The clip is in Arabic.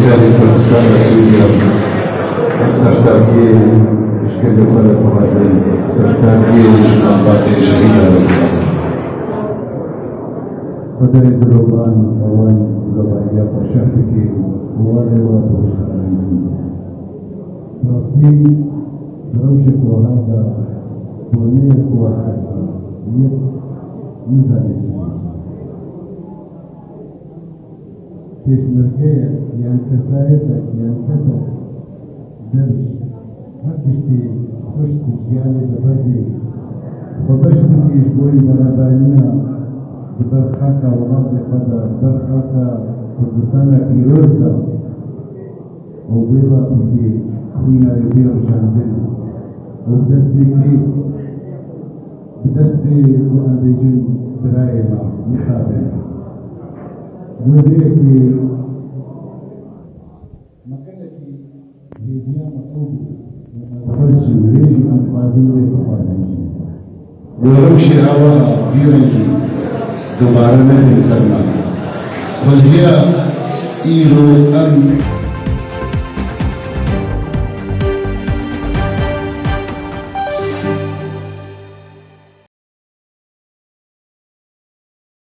سیاسی کردستان و سوریه سرسرگی اشکال خلق مهاجر سرسرگی شناخت شهید خدای دروبان روان زبانیا پرشرط کی وارد و پرشرطی رفتی دروش کوهادا دونه کوهادا یک میزانی پیشمرگه یان کسایت یان کسو درش هرچی خوشتی جیانی زبردی خودشتی شوی برابریا برخاک اولاد خدا برخاک کردستان پیروز دا و بیوا بگی خوینا بیر جاندن و دستی کی دستی و اندیجن دراینا مخابن دوری کی مکلکی هدیه مطلوب فرشی ریجی انفاظی و بخارجی وروشی هوا بیرنگی دوباره نمی سلمان وزیا ایرو ام